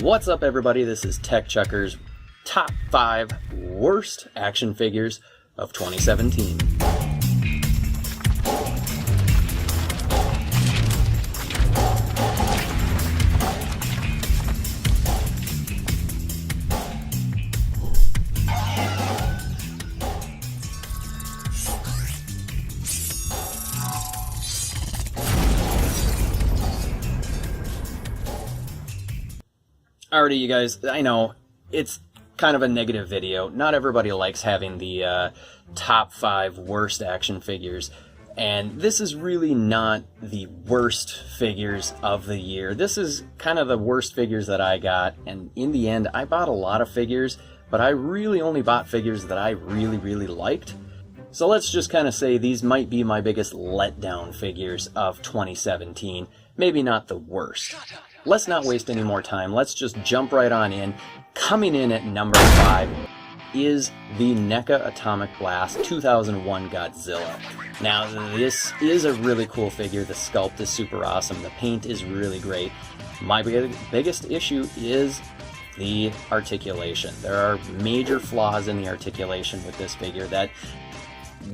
What's up, everybody? This is Tech Chuckers' top 5 worst action figures of 2017. Alrighty, you guys, I know, it's kind of a negative video. Not everybody likes having the top 5 worst action figures, and this is really not the worst figures of the year. This is kind of the worst figures that I got, and in the end, I bought a lot of figures, but I really only bought figures that I really liked. So let's just kind of say these might be my biggest letdown figures of 2017. Maybe not the worst. Let's not waste any more time. Let's just jump right on in. Coming in at number 5 is the Neca Atomic Blast 2001 Godzilla. Now, this is a really cool figure. The sculpt is super awesome. The paint is really great. My biggest issue is the articulation. There are major flaws in the articulation with this figure that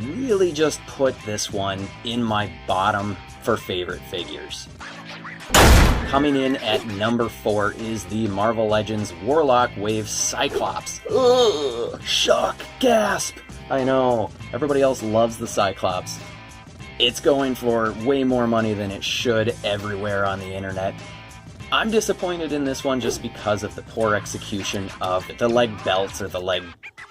really just put this one in my bottom for favorite figures. Coming in at number 4 is the Marvel Legends Warlock Wave Cyclops. Ugh, shock, gasp. I know, everybody else loves the Cyclops. It's going for way more money than it should everywhere on the internet. I'm disappointed in this one just because of the poor execution of the leg belts or the leg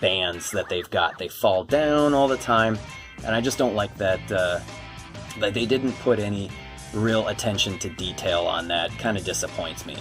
bands that they've got. They fall down all the time, and I just don't like that, that they didn't put any real attention to detail on that. Kind of disappoints me.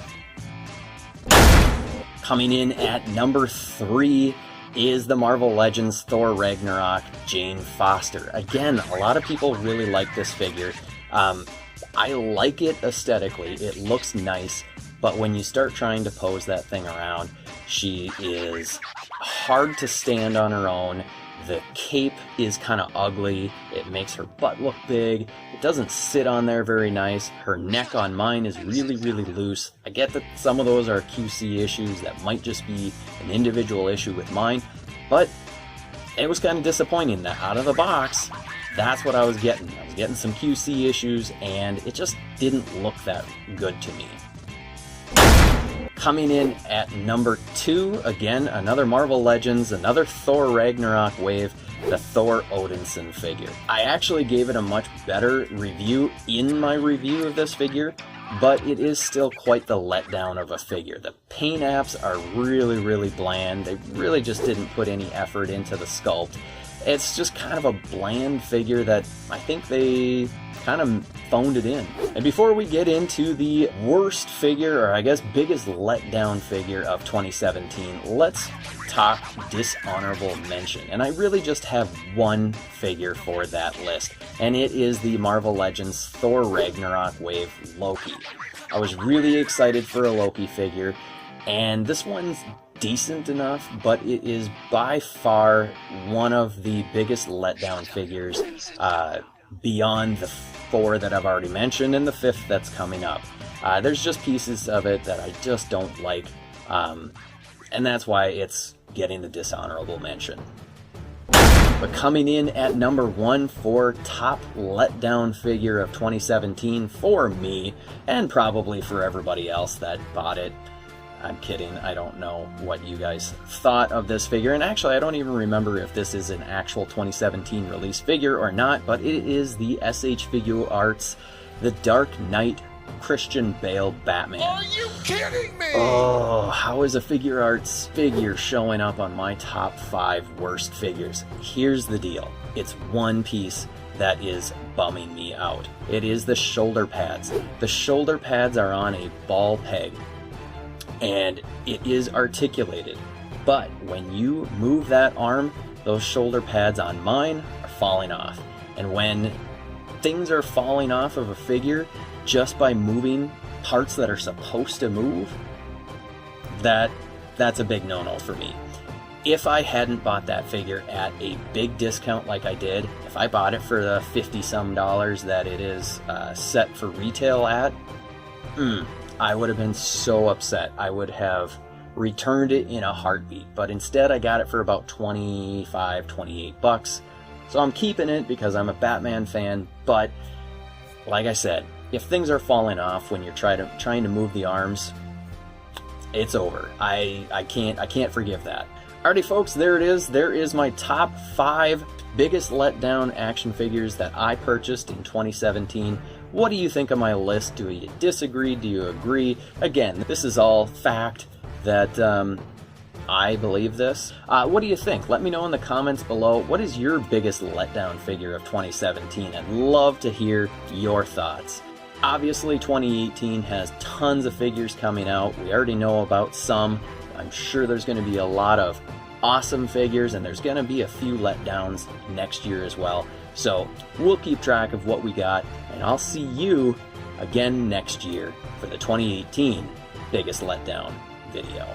Coming in at number 3 is the Marvel Legends Thor Ragnarok Jane Foster. Again, a lot of people really like this figure. I like it aesthetically. It looks nice, but when you start trying to pose that thing around, she is hard to stand on her own. The cape is kind of ugly. It makes her butt look big. It doesn't sit on there very nice. Her neck on mine is really loose. I get that some of those are QC issues. That might just be an individual issue with mine, but it was kind of disappointing that out of the box, that's what I was getting. I was getting some QC issues, and it just didn't look that good to me. Coming in at number 2, again, another Marvel Legends, another Thor Ragnarok wave, the Thor Odinson figure. I actually gave it a much better review in my review of this figure, but it is still quite the letdown of a figure. The paint apps are really bland. They really just didn't put any effort into the sculpt. It's just kind of a bland figure that I think they kind of phoned it in. And before we get into the worst figure, or I guess biggest letdown figure of 2017, let's talk dishonorable mention. And I really just have one figure for that list, and it is the Marvel Legends Thor Ragnarok Wave Loki. I was really excited for a Loki figure, and this one's decent enough, but it is by far one of the biggest letdown figures beyond the 4 that I've already mentioned and the 5th that's coming up. There's just pieces of it that I just don't like, and that's why it's getting the dishonorable mention. But coming in at number 1 for top letdown figure of 2017 for me, and probably for everybody else that bought it. I'm kidding, I don't know what you guys thought of this figure, and actually I don't even remember if this is an actual 2017 release figure or not, but it is the SH Figuarts, the Dark Knight Christian Bale Batman. Are you kidding me? Oh, how is a Figuarts figure showing up on my top 5 worst figures? Here's the deal, it's one piece that is bumming me out. It is the shoulder pads. The shoulder pads are on a ball peg, and it is articulated, but when you move that arm, those shoulder pads on mine are falling off. And when things are falling off of a figure just by moving parts that are supposed to move, that's a big no-no for me. If I hadn't bought that figure at a big discount like I did, if I bought it for the $50-some that it is set for retail at, I would have been so upset. I would have returned it in a heartbeat, but instead I got it for about 25, 28 bucks. So I'm keeping it because I'm a Batman fan, but like I said, if things are falling off when you're trying to move the arms, it's over. I can't forgive that. Alrighty folks, there it is. There is my top 5 biggest letdown action figures that I purchased in 2017. What do you think of my list? Do you disagree? Do you agree? Again, this is all fact that I believe this. What do you think? Let me know in the comments below. What is your biggest letdown figure of 2017? I'd love to hear your thoughts. Obviously, 2018 has tons of figures coming out. We already know about some. I'm sure there's going to be a lot of awesome figures, and there's going to be a few letdowns next year as well. So we'll keep track of what we got, and I'll see you again next year for the 2018 biggest letdown video.